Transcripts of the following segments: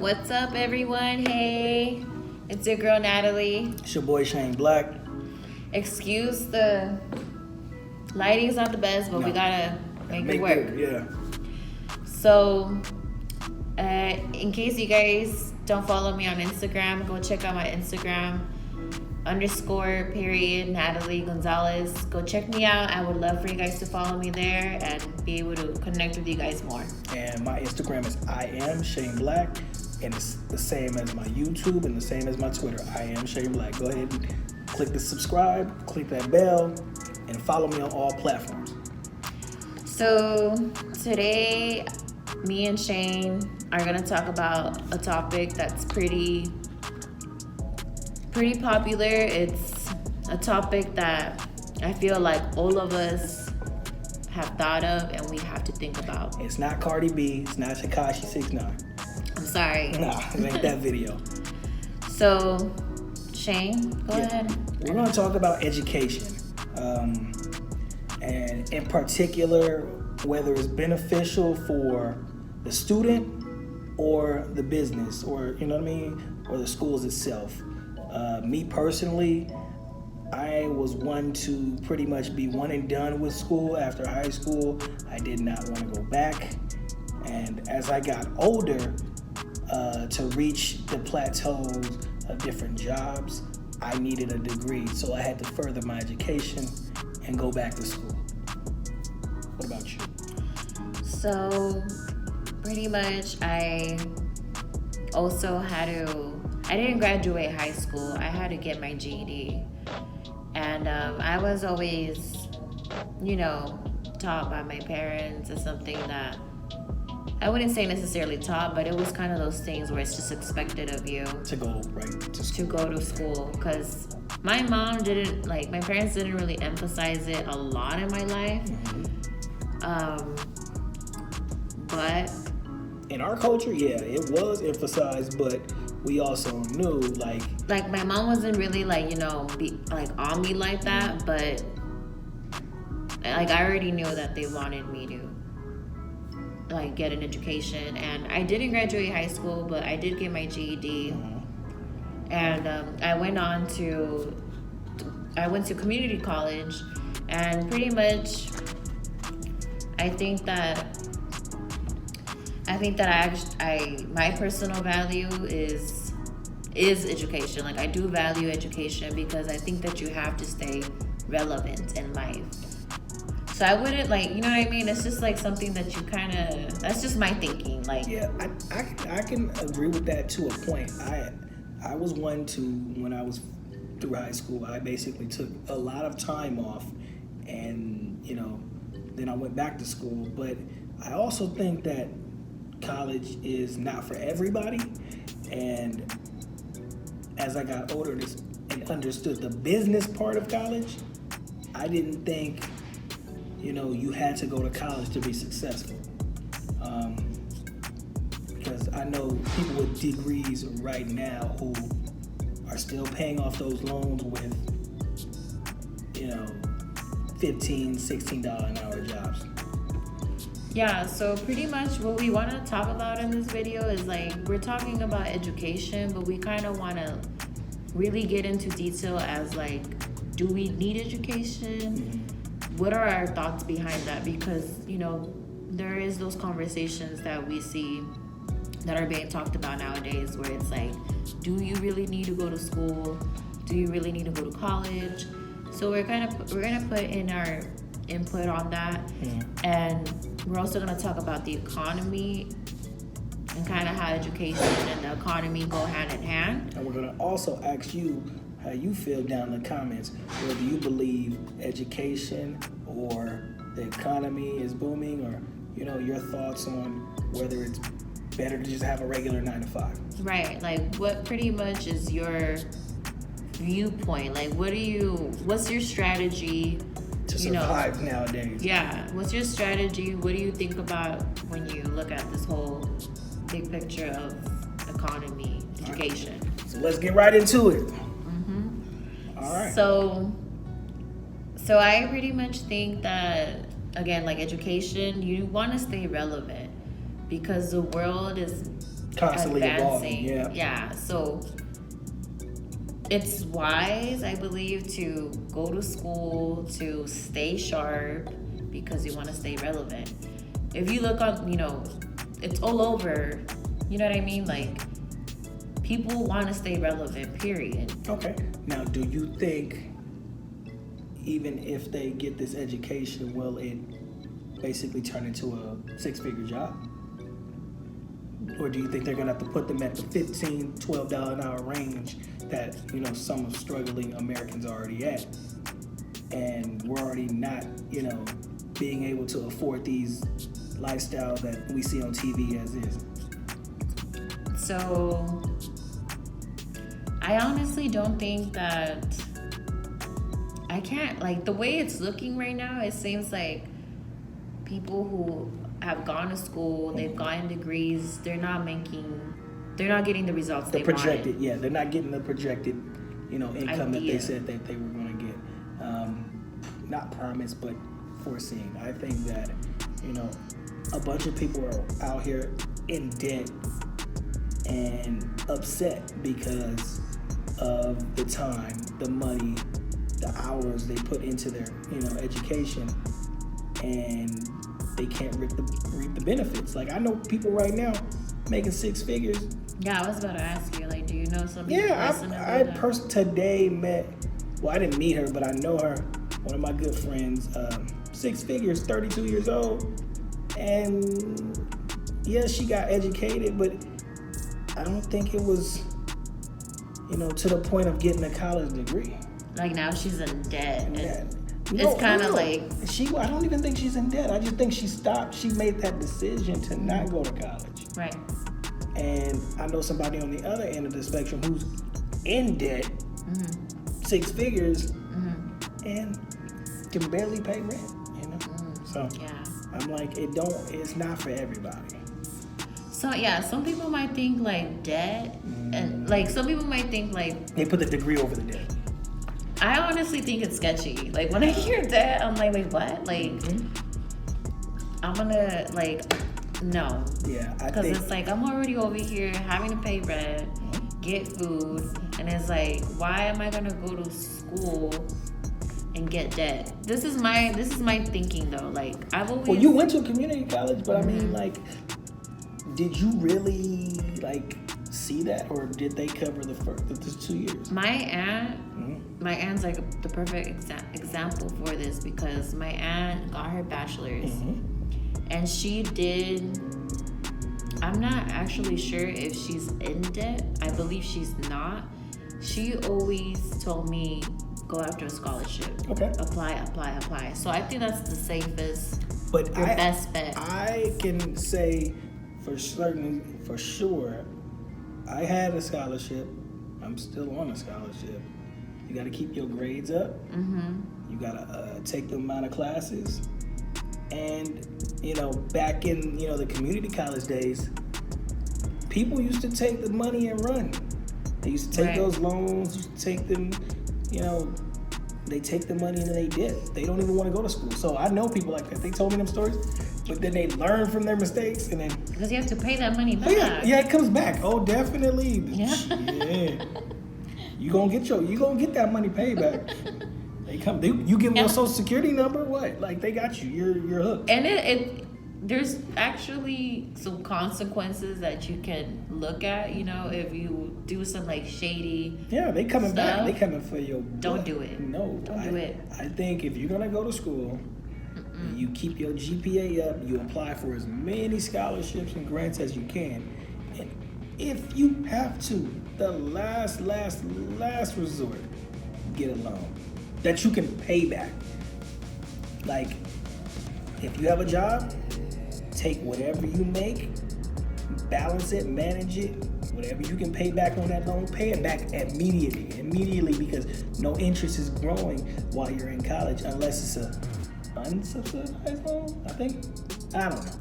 What's up, everyone? Hey, it's your girl Natalie. It's your boy Shane Black. Excuse the lighting's not the best, but we gotta make it work. Yeah. So, in case you guys don't follow me on Instagram, go check out my Instagram _, Nathali Gonzalez. Go check me out. I would love for you guys to follow me there and be able to connect with you guys more. And my Instagram is I am Shane Black, and it's the same as my YouTube and the same as my Twitter. I am Shane Black. Go ahead and click the subscribe, click that bell, and follow me on all platforms. So today, me and Shane are gonna talk about a topic that's pretty popular. It's a topic that I feel like all of us have thought of and we have to think about. It's not Cardi B. It's not Tekashi 69. I'm sorry. Nah, it ain't that video. So, Shane, go ahead. We're going to talk about education. And in particular, whether it's beneficial for the student or the business, or, you know what I mean, or the schools itself. Me personally, I was one to pretty much be one and done with school after high school. I did not want to go back. And as I got older, to reach the plateaus of different jobs, I needed a degree. So I had to further my education and go back to school. What about you? So, pretty much I didn't graduate high school. I had to get my GED. And I was always, taught by my parents as something that I wouldn't say necessarily taught, but it was kind of those things where it's just expected of you to go to school. To go to school, because my parents didn't really emphasize it a lot in my life. Mm-hmm. But in our culture, yeah, it was emphasized, but we also knew like my mom wasn't really on me like that, but I already knew that they wanted me to get an education. And I didn't graduate high school, but I did get my GED. Mm-hmm. And I went to community college, and pretty much I think that my personal value is education. I do value education because I think that you have to stay relevant in life. So I wouldn't you know what I mean? It's just something that you that's just my thinking. Yeah, I can agree with that to a point. I was one to, when I was through high school, I basically took a lot of time off, and then I went back to school. But I also think that college is not for everybody, and as I got older and understood the business part of college, I didn't think you had to go to college to be successful, because I know people with degrees right now who are still paying off those loans with $15, $16 an hour jobs. Yeah, so pretty much what we want to talk about in this video is we're talking about education, but we kind of want to really get into detail as do we need education? Mm-hmm. What are our thoughts behind that? Because, there is those conversations that we see that are being talked about nowadays where it's do you really need to go to school? Do you really need to go to college? So we're going to put in our input on that. Mm-hmm. And we're also going to talk about the economy and kind of how education and the economy go hand in hand. And we're going to also ask you how you feel down in the comments, whether you believe education or the economy is booming, or your thoughts on whether it's better to just have a regular 9-to-5. Right. What pretty much is your viewpoint? What's your strategy to survive nowadays? Yeah. What's your strategy? What do you think about when you look at this whole big picture of economy, education? Right. So let's get right into it. Mm-hmm. All right. So I pretty much think that, again, education, you want to stay relevant, because the world is constantly advancing. evolving. Yeah. So it's wise, I believe, to go to school, to stay sharp, because you want to stay relevant. If you look on, it's all over. You know what I mean? Like, people want to stay relevant, period. Okay. Now, do you think even if they get this education, will it basically turn into a 6-figure job? Or do you think they're going to have to put them at the $15, $12 an hour range that, some of struggling Americans are already at? And we're already not, being able to afford these lifestyles that we see on TV as is. So, I honestly don't think that I can't, like, the way it's looking right now, it seems like people who have gone to school, they've gotten degrees, they're not getting the results they projected, wanted. yeah, they're not getting the projected, income that they said that they were going to get. Not promised, but foreseen. I think that, a bunch of people are out here in debt and upset because of the time, the money, the hours they put into their, education, and they can't reap the benefits. Like, I know people right now making 6 figures. Yeah, I was about to ask you, like, do you know somebody? Yeah, I today met, well, I didn't meet her, but I know her, one of my good friends, 6 figures, 32 years old, and yeah, she got educated, but I don't think it was, to the point of getting a college degree. Like, now she's in debt. No, it's kind of like... I don't even think she's in debt. I just think she made that decision to not go to college. Right. And I know somebody on the other end of the spectrum who's in debt, 6 figures, and can barely pay rent, So yeah. I'm like, it's not for everybody. So yeah, some people might think like debt, and like some people might think like they put the degree over the debt. I honestly think it's sketchy. Like, when I hear debt, I'm like, wait, what? Like, I'm gonna no. Yeah, because it's like I'm already over here having to pay rent, get food, and it's like, why am I gonna go to school and get debt? This is my thinking though. Like, I've always... Well, you went to a community college, but I mean, like, did you really see that, or did they cover the 2 years? My aunt's like the perfect example for this, because my aunt got her bachelor's, and she did... I'm not actually sure if she's in debt. I believe she's not. She always told me, go after a scholarship. Okay. Apply. So I think that's the safest, best bet. I can say for sure, I had a scholarship. I'm still on a scholarship. You got to keep your grades up. You got to take the amount of classes. And, back in, the community college days, people used to take the money and run. They used to take those loans, used to take them, they take the money and then they dip. They don't even want to go to school. So I know people like that. They told me them stories, but then they learn from their mistakes, and then... Because you have to pay that money back. Yeah, it comes back. Oh, definitely. Yeah. You gonna get that money paid back. You give them your social security number, what? Like, they got you. You're hooked. And there's actually some consequences that you can look at, if you do some shady... Yeah, they coming back. They coming for your... Don't do it. No. Don't do it. I think if you're gonna go to school, you keep your GPA up, you apply for as many scholarships and grants as you can. And if you have to, the last resort, get a loan that you can pay back. Like, if you have a job, take whatever you make, balance it, manage it, whatever you can pay back on that loan, pay it back immediately, because no interest is growing while you're in college, unless it's a unsubsidized loan, I think. I don't know.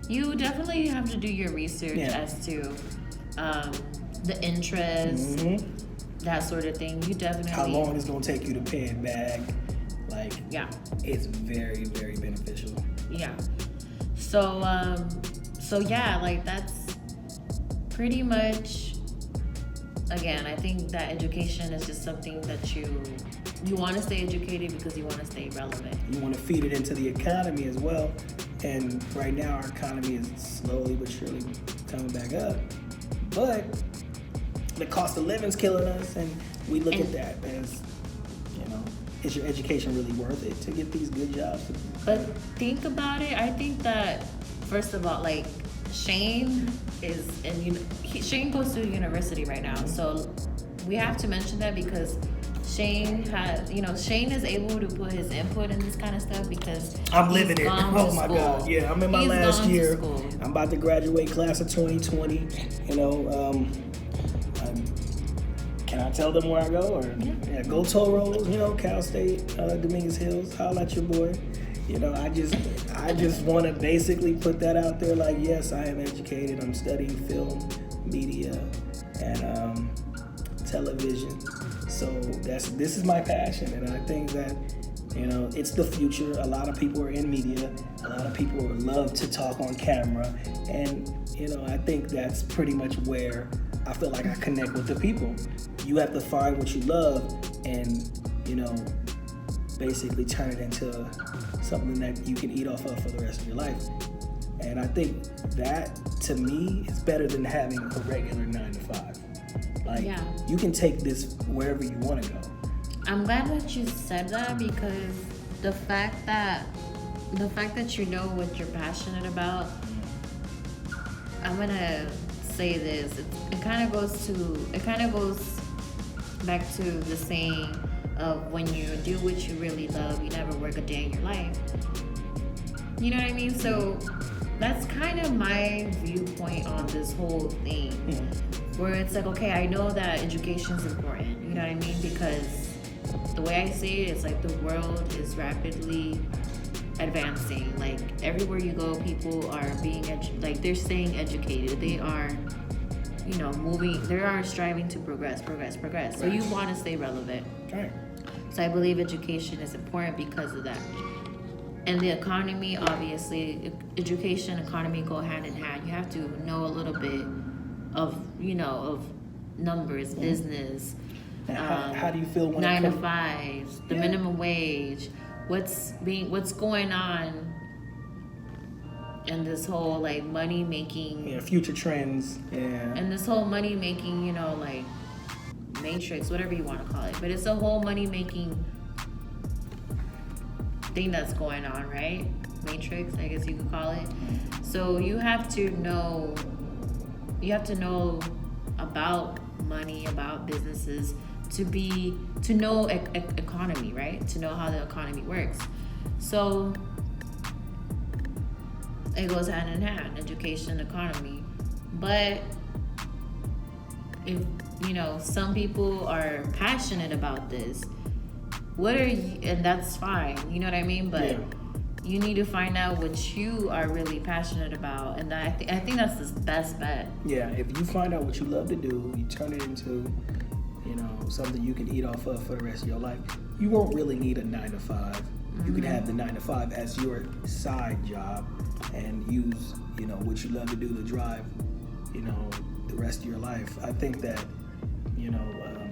You definitely have to do your research as to the interest, that sort of thing. You definitely... How long it's going to take you to pay it back. It's very, very beneficial. Yeah. So So yeah, like that's pretty much, again, I think that education is just something that you want to stay educated because you want to stay relevant. You want to feed it into the economy as well. And right now our economy is slowly but surely coming back up. But the cost of living's killing us, and we look at that as, is your education really worth it to get these good jobs? But think about it. I think that, first of all, like, Shane is, and Shane goes to university right now. So we have to mention that because Shane Shane is able to put his input in this kind of stuff because I'm living it. Oh my God. Yeah, I'm in my last year. I'm about to graduate class of 2020. Can I tell them where I go? Or go Toros, Cal State, Dominguez Hills. Holla at your boy. I just want to basically put that out there. Like, yes, I am educated. I'm studying film, media, and television. So this is my passion, and I think that it's the future. A lot of people are in media. A lot of people love to talk on camera, and I think that's pretty much where I feel like I connect with the people. You have to find what you love, and basically turn it into something that you can eat off of for the rest of your life. And I think that, to me, is better than having a regular 9 to 5. Like, you can take this wherever you want to go. I'm glad that you said that, because the fact that you know what you're passionate about, I'm gonna say this. It kind of goes back to the saying of, when you do what you really love, you never work a day in your life. You know what I mean? So that's kind of my viewpoint on this whole thing, where it's like, okay, I know that education is important. You know what I mean? Because the way I see it, it's like the world is rapidly advancing. Like, everywhere you go, people are being they're staying educated. They are moving. They are striving to progress. So you want to stay relevant. Right. So I believe education is important because of that. And the economy, obviously, education, economy go hand in hand. You have to know a little bit of numbers, business. How do you feel when 9 to 5s, the minimum wage, what's going on in this whole like money making, future trends, and this whole money making, like matrix, whatever you want to call it, but it's a whole money making thing that's going on, right? Matrix, I guess you could call it. So you have to know about money, about businesses, to know economy, right? To know how the economy works. So it goes hand in hand, education, economy. But if some people are passionate about this, and that's fine, you know what I mean? But you need to find out what you are really passionate about, and I think that's the best bet. Yeah, if you find out what you love to do, you turn it into something you can eat off of for the rest of your life. You won't really need a 9 to 5. You can have the 9 to 5 as your side job, and use what you love to do to drive the rest of your life. I think that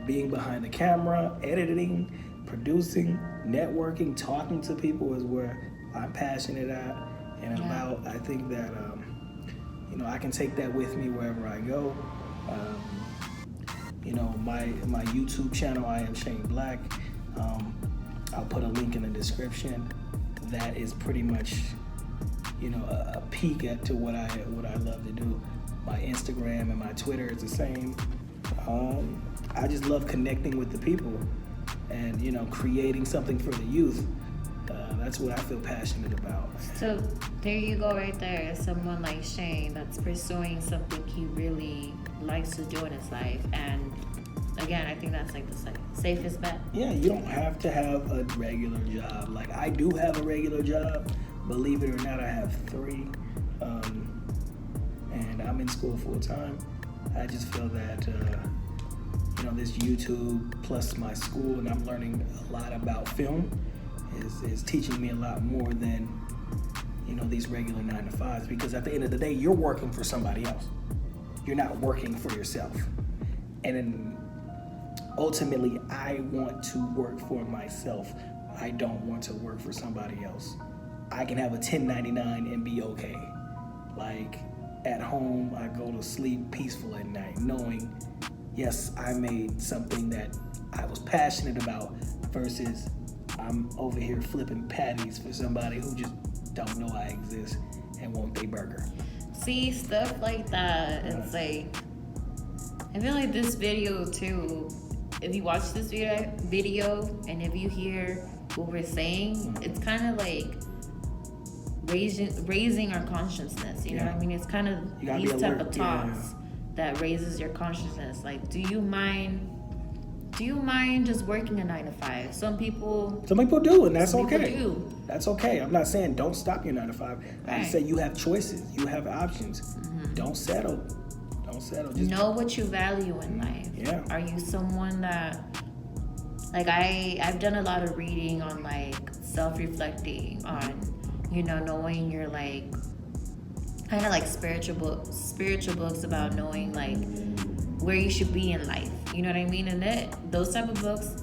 being behind the camera, editing, producing, networking, talking to people is where I'm passionate at and about. I think that I can take that with me wherever I go. My YouTube channel, I am Shane Black. I'll put a link in the description. That is pretty much a peek to what I love to do. My Instagram and my Twitter is the same. I just love connecting with the people and creating something for the youth. That's what I feel passionate about. So there you go, right there. Someone like Shane that's pursuing something he really likes to do in his life, and again, I think that's like the safest bet. Yeah, you don't have to have a regular job. Like, I do have a regular job. Believe it or not, I have 3, and I'm in school full time. I just feel that this YouTube plus my school, and I'm learning a lot about film, is teaching me a lot more than these regular 9-to-5s, because at the end of the day, you're working for somebody else. You're not working for yourself. And then ultimately, I want to work for myself. I don't want to work for somebody else. I can have a 1099 and be okay. Like, at home, I go to sleep peaceful at night, knowing, yes, I made something that I was passionate about, versus I'm over here flipping patties for somebody who just don't know I exist and want their burger. See, stuff like that, it's like, I feel like this video too, if you watch this video and if you hear what we're saying, it's kind of like raising our consciousness, you know what I mean? It's kind of these type of talks that raises your consciousness. Like, do you mind just working a 9-to-5? Some people do, and that's okay. Do. That's okay. I'm not saying don't stop your 9-to-5. Right. I just say you have choices, you have options. Don't settle. Just know what you value in life. Yeah. Are you someone that, like, I've done a lot of reading on like self-reflecting on, knowing your like kind of like spiritual books about knowing like where you should be in life. You know what I mean? And those type of books,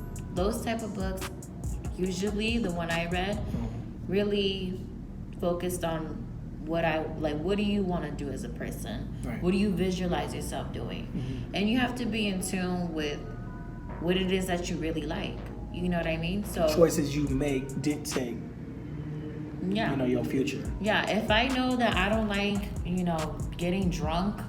usually the one I read, really focused on what do you want to do as a person? Right. What do you visualize yourself doing? And you have to be in tune with what it is that you really like. You know what I mean? So choices you make dictate your future. Yeah, if I know that I don't like, getting drunk,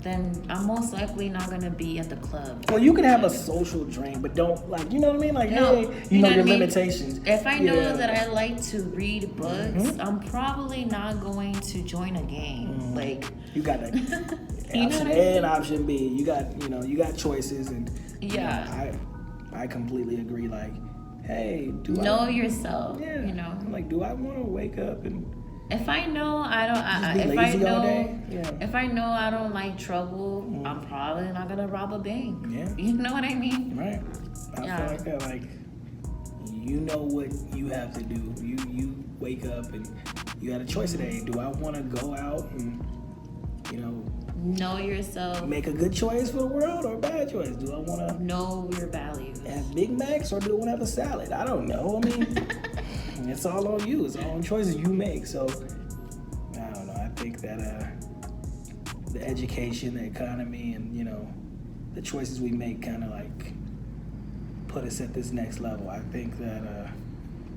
then I'm most likely not gonna be at the club. Well, you can have a social drink, but don't, like, you know what I mean? Like, No, hey, you know your limitations. If I know that I like to read books, I'm probably not going to join a gang. Like, you got that You know option what I A and mean? option B. You got choices, and Yeah. I completely agree. Like, hey, know yourself. Yeah. I'm like, do I want to wake up and if I know I don't, just be lazy all day? If I know I don't like trouble, I'm probably not gonna rob a bank. Yeah. You know what I mean? Right. I feel like that. Like, you know what you have to do. You wake up and you had a choice today. Do I want to go out and know yourself, make a good choice for the world or a bad choice? Do I want to know your values, have Big Macs, or do I want to have a salad? I don't know. I mean, it's all on you. It's all on choices you make. So I don't know. I think that the education, the economy, and the choices we make kind of like put us at this next level. I think that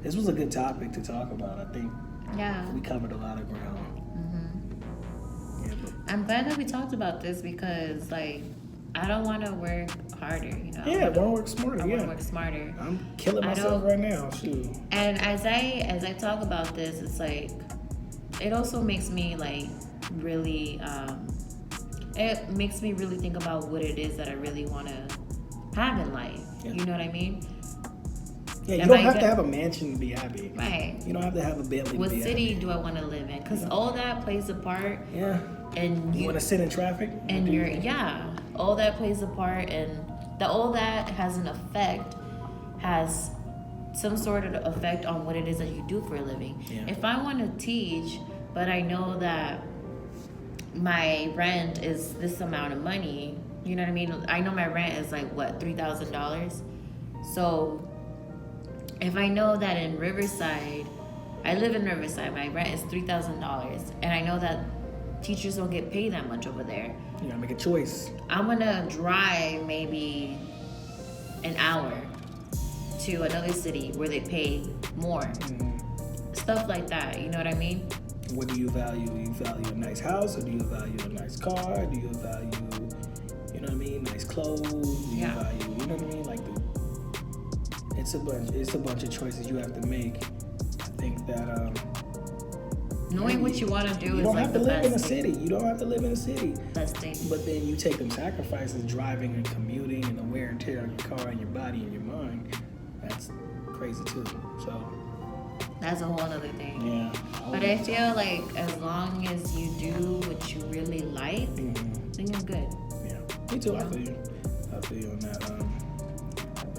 this was a good topic to talk about. I think we covered a lot of ground. I'm glad that we talked about this because, like, I don't want to work harder, I want to work smarter. I want to work smarter. I'm killing myself right now. Shoot. And as I talk about this, it's like, it also makes me like really, it makes me really think about what it is that I really want to have in life. Yeah. You know what I mean? Yeah, you don't have to have a mansion to be happy. Right. You don't have to have a Bentley what to be city happy. do I want to live in? Because all that plays a part. Yeah. And you want to sit in traffic? And all that plays a part, and all that has some sort of effect on what it is that you do for a living. Yeah. If I want to teach, but I know that my rent is this amount of money, you know what I mean? I know my rent is like, what, $3,000? So if I know that in Riverside, I live in Riverside, my rent is $3,000, and I know that teachers don't get paid that much over there. You gotta make a choice. I'm gonna drive maybe an hour to another city where they pay more. Stuff like that, you know what I mean? What do you value? Do you value a nice house, or do you value a nice car? Do you value, nice clothes? Do you value, you know what I mean? Like, it's a bunch of choices you have to make. I think that knowing what you want to do is like the best thing. You don't have to live in a city. You don't have to live in a city. Best thing. But then you take them sacrifices, driving and commuting, and the wear and tear on your car and your body and your mind. That's crazy too. So that's a whole other thing. Yeah. But I feel like as long as you do what you really like, then you're good. Yeah. Me too. I feel you on that.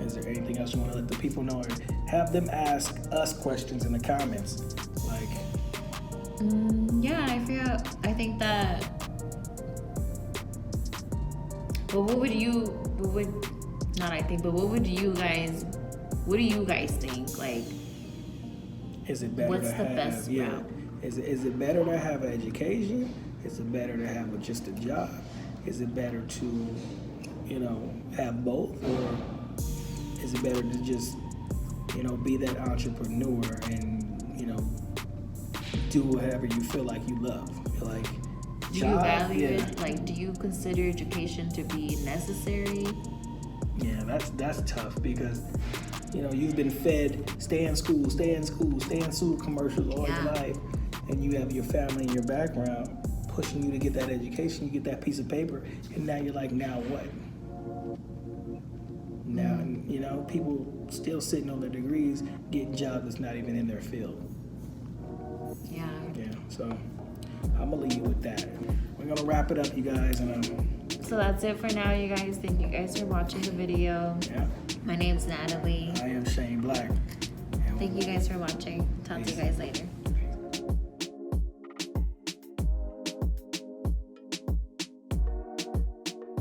Is there anything else you want to let the people know, or have them ask us questions in the comments? Like, Yeah, I think that. But what would you guys? What do you guys think? Like, Is it better what's to the have? best Yeah. route? Is it better to have an education? Is it better to have just a job? Is it better to, have both, or is it better to just, be that entrepreneur and do whatever you feel like you love? Like, Do you value it? Like, do you consider education to be necessary? Yeah, that's tough because you've been fed stay in school commercials all your life, and you have your family and your background pushing you to get that education, you get that piece of paper, and now you're like, now what? Now, people still sitting on their degrees, getting jobs that's not even in their field. Yeah. Yeah, so I'm gonna leave you with that. We're gonna wrap it up, you guys, and So that's it for now, you guys. Thank you guys for watching the video. Yeah. My name's Natalie. I am Shane Black. Thank you guys for watching. Talk to you guys later.